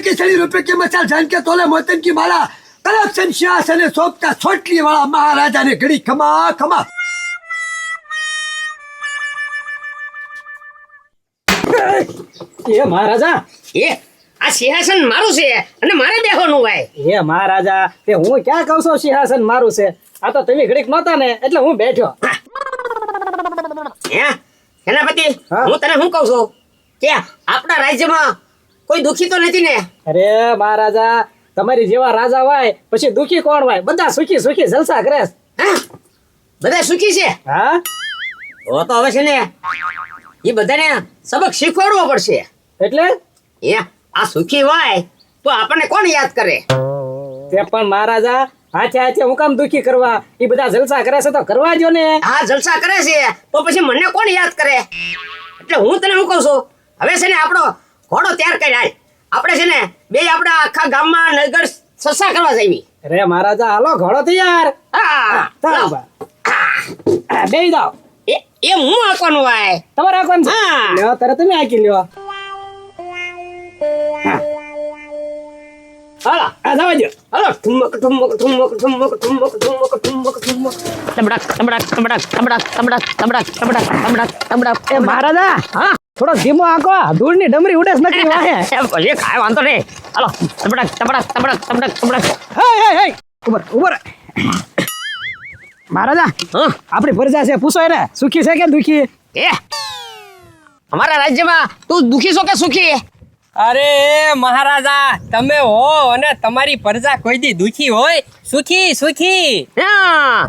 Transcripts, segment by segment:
की सड़ी रुपए के मसाल जान के तोले मोतन की माला करप्शन सिंहासन सोपता छोटली वाला महाराजा ने घड़ी खमा खमा એ મહારાજા એ આ સિંહાસન મારું છે અને મારે બેહવાનું હોય. એ મહારાજા તે હું ક્યાં કહું છું સિંહાસન મારું છે આ તો તમે ઘડીક નહોતા ને એટલે હું બેઠ્યો. હે સેનાપતિ, હા? હું તને શું કહું છું કે આપણા રાજ્યમાં કોઈ દુખી તો નથી ને? અરે મહારાજા તમારી જેવા રાજા હોય પછી દુખી કોણ હોય? બધા સુખી સુખી જલસા કરે છે. હા, બધા સુખી છે. હા તો હવે છે ને એ બધાને સબક શીખવાડવો પડશે. એટલે એ આ સુખી હોય તો આપણને કોણ યાદ કરે? તે પણ મહારાજા હાથે હાથે હું કામ દુખી કરવા? એ બધા જલસા કરે છે તો કરવા જો ને. આ જલસા કરે છે તો પછી મને કોણ યાદ કરે? એટલે હું તને શું કહું છું, હવે છે ને આપણો ઘોડો તૈયાર કરી આય. આપણે છે ને બે આપણા આખા ગામમાં નગર સસા કરવા જઈએ. અરે મહારાજા હાલો ઘોડો તૈયાર. હા, ચાલો લાવ. બા. બેહી જાઓ. એ હું આકવાનું હોય. તમારે આ કોણ છે? હા. લ્યો તારે તમે આકી લ્યો. હાલો આ જવા દો. હાલો ઠુમક ઠુમક ઠુમક ઠુમક ઠુમક ઠુમક ઠુમક ઠુમક તમડાક તમડાક તમડાક તમડાક તમડાક તમડાક તમડાક તમડાક તમડાક. એ મહારાજા હા, થોડો ધીમો આંકો ધૂળની ડમરી ઉડે છે નકરી વાહે. ભલે કાંઈ વાંધો નહીં. હાલો તમડાક તમડાક તમડાક તમડાક તમડાક. હે હે હે ઉભર ઉભર. મહારાજા હા, આપણી પ્રજા છે પૂછો એને સુખી છે કે દુખી? એ અમારા રાજ્યમાં તું દુખી છો કે સુખી? અરે મહારાજા તમે હો અને તમારી પ્રજા કોઈ દી દુખી હોય? સુખી સુખી. હા,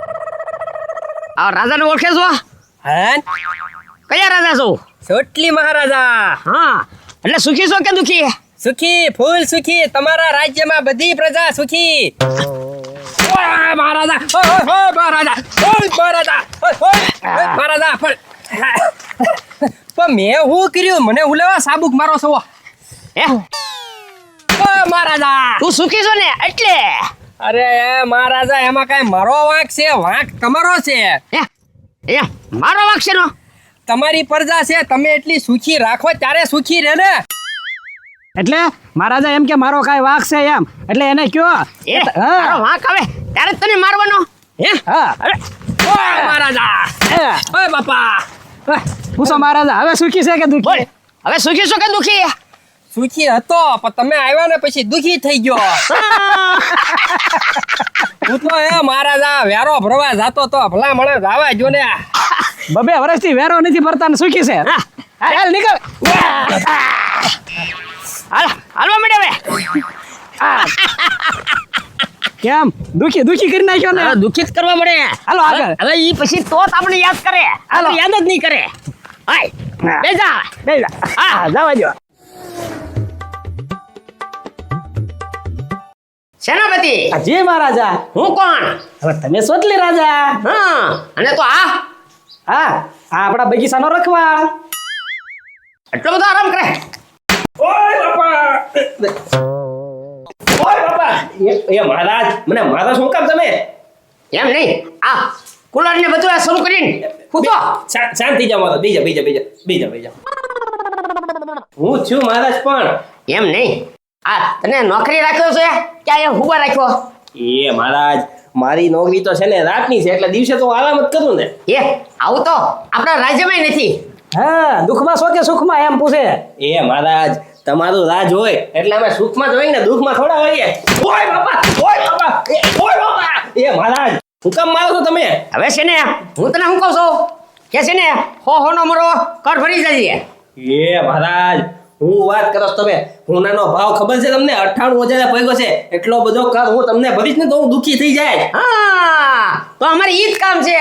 આ રાજાને ઓળખે છો? હા કયા રાજા છો? ચોટલી મહારાજા. હા, એટલે સુખી છો કે દુખી? સુખી ફૂલ સુખી. તમારા રાજ્યમાં બધી પ્રજા સુખી. ઓય મહારાજા, ઓય ઓય મહારાજા, ઓય મહારાજા, ઓય મહારાજા. પણ મેં શું કર્યું? મને ઉલેવા સાબુક મારો છો. હે, ઓય મહારાજા. તું સુખી છો ને એટલે? અરે મહારાજા એમાં કઈ મારો વાંક છે? વાંક તમારો છે. હે, એ મારો વાંક છે નો? તમારી પ્રજા છે, તમે એટલી સુખી રાખો ત્યારે સુખી રહે ને. એટલે મહારાજા એમ કે મારો કાંઈ વાંક છે એમ એટલે એને કયો. એ તારો વાંક આવે ત્યારે જ તને મારવાનો? હે, હા અરે ઓય મહારાજા, ઓય બાપા. પૂછો મહારાજા હવે સુખી છે કે બોલ, દુખી? હવે સુખી છો કે દુખી? સુખી હતો પણ તમે આવ્યા ને પછી દુખી થઈ ગયો. હું તો મહારાજા વેરો ભરવા જાતો તો ભલા મને જવા જો ને. બબે વર્ષથી વેરો નથી ભરતા ને સુખી છે. હા, હાલ નીકળ. હાલ હાલવા મળે હવે. કેમ દુખી દુખી કરી નાખ્યો ને? હવે દુખિત કરવા મળે. હાલો આગળ. હવે ઈ પછી તો આપણે યાદ કરે. હાલો. આપણે યાદ જ નહીં કરે. હાય બેજા. બેહી જા. હા જવા દો. સેનાપતિ, જી મહારાજા. હું કોણ? હવે તમે સોટલી રાજા. હા, અને તો આ હા આ આપણા બગીચાનો રખવાળ. એટલો બધો આરામ કરે? ઓય બાપા, ઓય બાપા. એ મહારાજ મને મારો શું કામ તમે? એમ નહીં, આ કુલર ને બધું આ શરૂ કરીને ફૂંકો. શાંતિ જાઓ મારો. બીજા બીજા બીજા બીજા બીજા. હું છું મહારાજ પણ એમ નહીં, આ તને નોકરી રાખ્યો છે કે આ હુબા રાખ્યો? એ મહારાજ મારી નોકરી તો છે ને રાતની છે એટલે દિવસે તો આરામ જ કરું ને. એ આવું તો આપણા રાજ્યમાં નથી. હા દુઃખમાં છો કે સુખમાં એમ પૂછે. એ મહારાજ તમારું રાજ હોય એટલે અમે સુખમાં જ હોય ને દુઃખમાં થોડા હોઈએ. ઓય બાપા, ઓય બાપા, ઓય બાપા. એ મહારાજ હું કામ મારો છો તમે? હવે છે ને હું તને શું કહું છું કે છે ને હોનો મરો કર ભરી જઈએ. એ મહારાજ હું વાત કરો છો તમે? હોનાનો ભાવ ખબર છે તમને? 98,000 પૈસો છે. એટલો બધો કર હું તમને ભરીશ ને તો હું દુખી થઈ જાય. હા, તો અમારે ઈ જ કામ છે,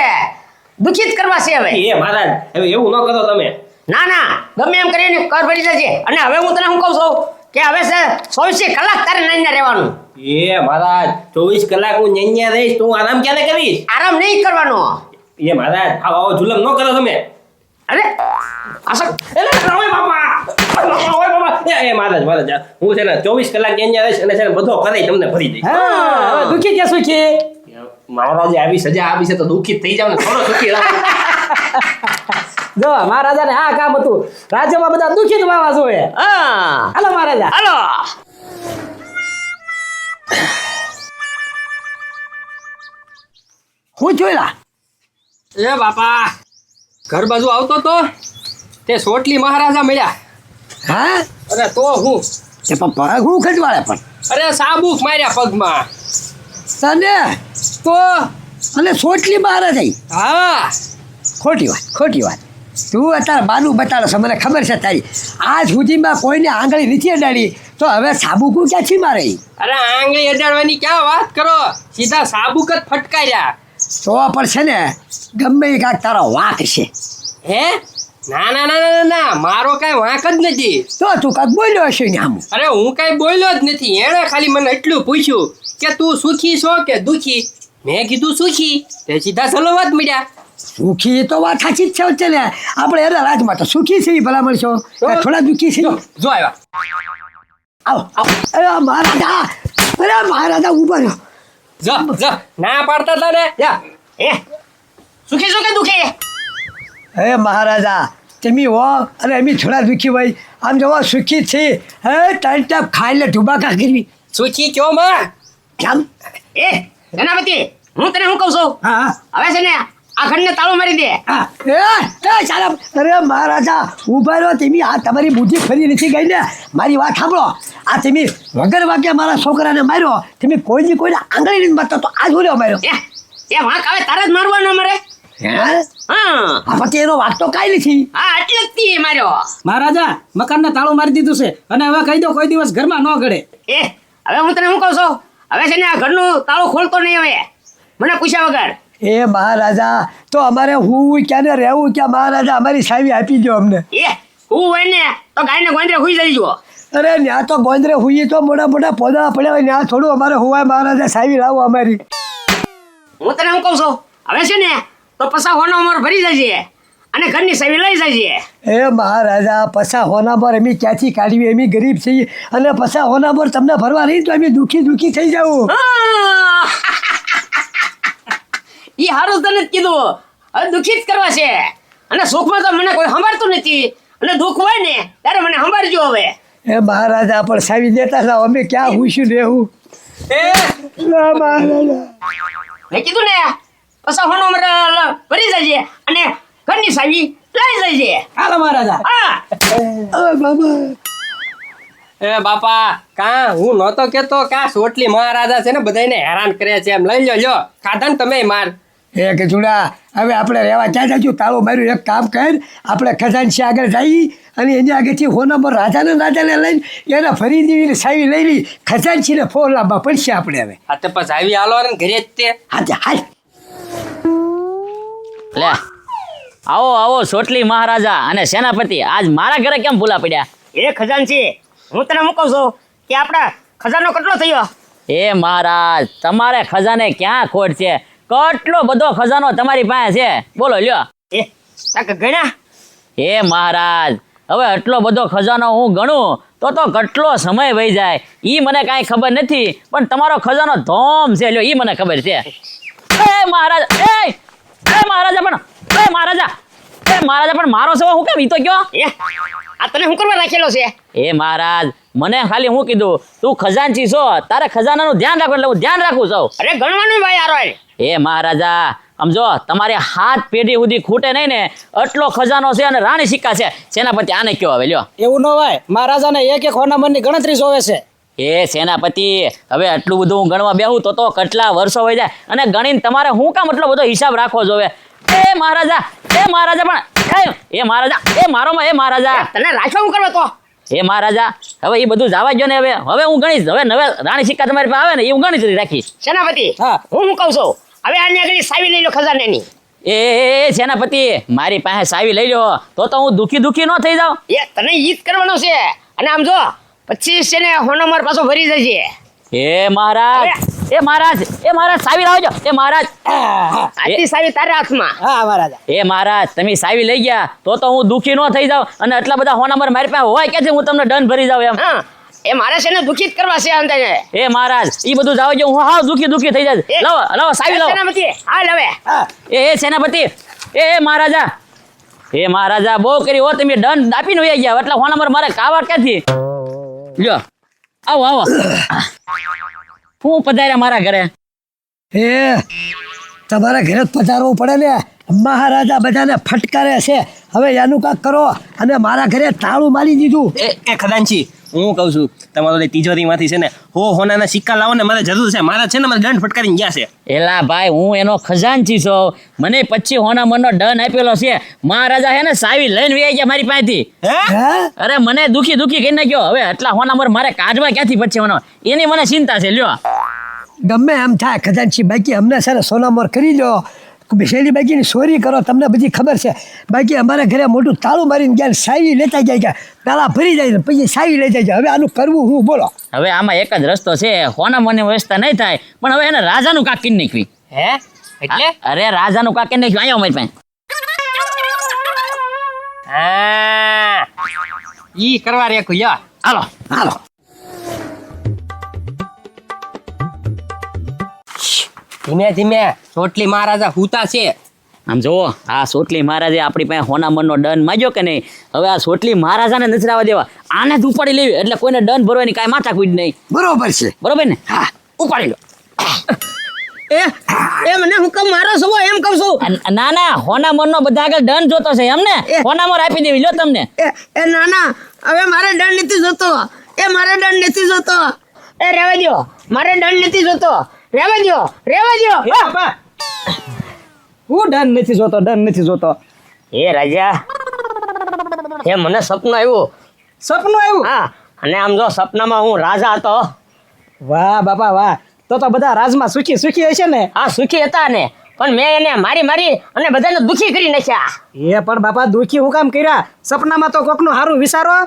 દુખિત કરવા છે હવે. એ મહારાજ હવે એવું ન કરો તમે. ના ના, ગમે એમ કરીને કર ભરી જજે. અને હવે હું તને શું કહું છું કે હવે છે 24 કલાક તારે નાઈને રહેવાનું. એ મહારાજ 24 કલાક હું ન્યા રહીશ તો હું આરામ ક્યારે કરીશ? આરામ નહીં કરવાનો. એ મહારાજ આવો જુલમ ન કરો તમે. અરે આસક ઓય બાપા, ઓય બાપા. એ મહારાજ મહારાજ હું છે ને 24 કલાક ન્યા રહીશ અને છે ને બધો કરી તમને ભરી દઈશ. હા હવે દુખી કે સુખી? મહારાજે આવી સજા આપી છે તો દુઃખી થઈ જાવ ને થોડો સુખી રહો. જો મહારાજાને આ કામ હતું રાજ્યમાં બધા દુખી જ વાવા જોઈએ. હા, હાલો મહારાજા. હાલો. હું જોયેલા એ બાપા ઘર બાજુ આવતો તો તે સોટલી મહારાજા મળ્યા. હા અરે તો હું એ પણ પગ હું ખજવાડે પણ અરે સાબુક માર્યા પગમાં. તને તો અને સોટલી બહાર જઈ હા ખોટી વાત તું અત્યારે બાનું બતાડો છે મને ખબર છે તારી આજ સુધીમાં કોઈને આંગળી નથી અડાડી તો હવે સાબુકું ક્યાંથી મારે અરે આંગળી અડાડવાની ક્યાં વાત કરો, સીધા સાબુક જ ફટકાર્યા. તો પણ છે ને ગમે એ કાંક તારો વાંક છે. હે ના ના ના ના ના મારો કાંઈ વાંક જ નથી. તો તું કાંક બોલ્યો હશે ને આમ અરે હું કાંઈ બોલ્યો જ નથી. એણે ખાલી મને એટલું પૂછ્યું કે તું સુખી છો કે દુખી. મેં કીધું સુખી, તે સીધા સલોવા જ મળ્યા. સુખી તો વાત સાચી જ છે ને આપણે એના રાજમાં તો સુખી છે ભલા મળશો થોડા દુઃખી છે. જો આવ્યા. આવો અરે મહારાજા ઉભા રહ્યો. જો જો ના પાડતા હતા ને જા. એ સુખી છો કે દુખી? હે મહારાજા તમે હો અને એમ થોડા દુઃખી હોય આમ જોવા સુખી છે. હે ટાઈમ ટાઈમ ખાઈને ઢુબાકા કરવી સુખી કયો માં? કેમ? એ સેનાપતિ હું તને શું કહું છું, હા હવે છે ને આ ઘરને તાળું મારી દે. હા ચાલો અરે મહારાજા ઉભા રહ્યો તમે આ તમારી બુદ્ધિ ફરી નથી ગઈ ને મારી વાત સાંભળો. આ તમે વગર વાગ્યા મારા છોકરાને માર્યો તમે કોઈને આંગળી નથી મારતો તો આ જોડ્યો માર્યો. એ વાંક આવે તારે જ મારવાનો મારે. હે હા આ પછી એનો વાત તો કાંઈ નથી. હા એટલે જ તી માર્યો. મહારાજા મકાનને તાળું મારી દીધું છે અને હવે કહી દો કોઈ દિવસ ઘરમાં ન ગળે. એ હવે હું તને શું કહું છું, હવે છે ને આ ઘરનું તાળું ખોલતો નહીં હવે મને પૂછ્યા વગર. એ મહારાજા તો અમારે હું ક્યારે રહેવું ક્યાં મહારાજા અમારી સાવી આપી દો અમને. એ હું હોય ને તો ગાયને ગોંદરે હુઈ જઈજો. અરે ત્યાં તો ગોંદરે હુઈએ તો મોટા મોટા પોદળા પડ્યા હોય ત્યાં થોડું અમારે હોવાય મહારાજા સાવી લાવો અમારી. હું તને શું કહું છું, હવે છે ને તો પસા હોનો અમાર ભરી જજે અને ઘરની સાવી લઈ જજે. એ મહારાજા પસા હોના પર અમે ક્યાંથી કાઢવી અમે ગરીબ છીએ અને પસા હોના પર તમને ભરવા નહીં તો અમે દુઃખી થઈ જાવ. એ હારું તને જ કીધું, હવે દુઃખી જ કરવા છે અને સુખમાં તો મને કોઈ સંભાળતું નથી અને દુઃખ હોય ને ત્યારે મને સંભાળજો. હવે એ મહારાજા પણ સાવી દેતા જાઓ અમે ક્યાં હુઈશું રહેવું. એ મહારાજા મેં કીધું ને પસા હોનો ભરી જજે અને ઘરની સાવી લઈ જજે. હાલો મહારાજા. હા બાબા એ બાપા કાં હું નહોતો કેતો કાં સોટલી મહારાજા છે ને બધાને હેરાન કરે છે, એમ લઈ લો ખાધા ને તમે માર. એ કે જુડા હવે આપણે રહેવા ક્યાં જાજુ તાળું માર્યું એક કામ કર આપણે ખજાનસી આગળ જઈ અને એની આગળથી હોના પર રાજાને લઈને એને ફરી દેવીને સાવી લઈ લઈ ખજાનસીને ફોન લાવવા પડશે આપણે હવે. આ તો પછી આવી હાલો ને ઘરે જ તે. હા હાલ લે આવો આવો સોટલી મહારાજા અને સેનાપતિ આજ મારા ઘરે કેમ ભૂલા પડ્યા? એ ખજાનચી હું તને શું કહું છું કે આપણા ખજાનો કેટલો થયો? એ મહારાજ તમારે ખજાને ક્યાં ખોટ છે? કેટલો બધો ખજાનો તમારી પાસે છે, બોલો લ્યો. એ તાકે ગણ્યા? એ મહારાજ હવે આટલો બધો ખજાનો હું ગણું તો કેટલો સમય વહી જાય ઈ મને કાંઈ ખબર નથી, પણ તમારો ખજાનો ધોમ છે લ્યો ઈ મને ખબર છે. એ મહારાજ એ મહારાજા પણ મહારાજા પણ મારો સવા હું કેમ ઈ તો કયો? એ આ તને શું કરવા રાખેલો છે? એ મહારાજ મને ખાલી હું કીધું તું ખજાનચી છો તારે ખજાનાનું ધ્યાન રાખો એટલે હું ધ્યાન રાખું છું. અરે ગણવાનું ભાઈ યાર. એ મહારાજા સમજો તમારે હાથ પેઢી સુધી ખૂટે નહીં ને આટલો ખજાનો છે અને રાણી સિક્કા છે. સેનાપતિ આને કયો હવે લ્યો. એવું ન હોય, મહારાજાને એક હોનામરની ગણતરી જોવે છે. એ સેનાપતિ હવે આટલું બધું હું ગણવા બેહું તો કેટલા વર્ષો હોય જાય અને ગણીને તમારે હું કામ એટલો બધો હિસાબ રાખવો જોવે? એ મહારાજા પણ એ મહારાજા તને રાખવા શું કરવા તો? એ મહારાજા હવે એ બધું જવા ગયો ને હવે હું ગણીશ. હવે રાણી સિક્કા તમારી પાસે આવે ને એ હું ગણી રાખીશ. સેનાપતિ હા. હું શું કહું છું, હવે આની આગળ સાવી લઈ લો ખજાનેની. એ સેનાપતિ મારી પાસે સાવી લઈ લો તો હું દુખી ન થઈ જાઉં. એ તને ઈ જ કરવાનો છે અને આમ જો પછી છે ને હોનામર પાછો ભરી જશે. એ મહારાજ સાવી લાવજો. એ મહારાજ આટલી સાવી તારા હાથમાં. હા મહારાજા. એ મહારાજ તમે સાવી લઈ ગયા તો હું દુખી ન થઈ જાઉં અને આટલા બધા હોનામર મારી પાસે હોય કે હું તમને દંડ ભરી જાઉં એમ. હા એ મારે છે ને દુખી જ કરવા છે અંતે. એ મહારાજ ઈ બધું જાવ જો હું હાવ દુખી થઈ જાય. લાવો સાવી લાવો. સેનાપતિ હાલ હવે. એ સેનાપતિ એ મહારાજા બહુ કરી હો તમે દંડ આપીને વયા ગયા એટલે હોનામર મારે કાવા ક્યાંથી લ્યો. આવો હું પધાર્યા મારા ઘરે? એ તમારા ઘરે જ પધારવું પડે ને. મહારાજા બધાને ફટકારે છે. હવે એનું કાંક કરો. અને મારા ઘરે તાળું મારી દીધું. એ ખજાનચી, હું કહું છું તમારો તિજોરીમાંથી છે ને હોનાના સિક્કા લાવો ને, મારે જરૂર છે. મારા છે ને મારે દંડ ફટકારીને ગયા છે. એલા ભાઈ, હું એનો ખજાનચી છું. મને 25 હોના મનનો દંડ આપેલો છે. મહારાજા હે ને સાવી લઈને વહી ગયા મારી પાસેથી. હે અરે મને દુખી કરી નાખ્યો. હવે આટલા હોના મર મારે કાઢવા ક્યાંથી 25 હોના? એની મને ચિંતા છે. લ્યો, ગમે એમ થાય ખજાનચી, બાકી અમને છે ને સોનામોર કરી દો. શેરી બાકીની ચોરી કરો, તમને બધી ખબર છે. બાકી અમારા ઘરે મોટું તાળું મારીને ગયા, સાવી લેતા જાય, તાળા ભરી જાય ને પછી સાવી લેતા જાય. હવે આનું કરવું હું બોલો? હવે આમાં એક જ રસ્તો છે. હોના મનની વ્યવસ્થા નહીં થાય, પણ હવે એને રાજાનું કાક કરી નાખવી. હે એટલે? અરે રાજાનું કાક કરી નાખ્યું. અહીંયા અમારી પાસે. હા, ઈ કરવા રેખું યા. હાલો હાલો. ધીમે ધીમે ચોટલી મહારાજા હુતા છે. આમ જુઓ, આ સોટલી મહારાજે આપણી પાસે હોના મનનો દંડ માંગ્યો કે નહીં. હવે આ સોટલી મહારાજાને નથી રહેવા દેવા. આને જ ઉપાડી લેવી, એટલે કોઈને દંડ ભરવાની કાંઈ માથાકૂટ નહીં. બરોબર છે. બરોબર ને? હા, ઉપાડી લો. એ મને હું કેમ મારો છો એમ કહું છું. ના ના, હોના મનનો બધા આગળ દંડ જોતો છે એમને. હોના મર આપી દેવી. લો તમને. એ નાના, હવે મારે દંડ નથી જોતો. મારે દંડ નથી જોતો. રહેવા દો, મારે દંડ નથી જોતો. રહેવા દો. એ બાપા, હું દંડ નથી જોતો. એ રાજા, એ મને સપનું આવ્યું. સપનું આવ્યું? હા, અને આમ જો સપનામાં હું રાજા હતો. વાહ બાપા વાહ, તો બધા રાજમાં સુખી હશે ને? હા, સુખી હતા ને, પણ મેં એને મારી અને બધાને દુખી કરી નાખ્યા. એ પણ બાપા, દુખી હું કામ કર્યા? સપનામાં તો કોકનું હારું વિચારો.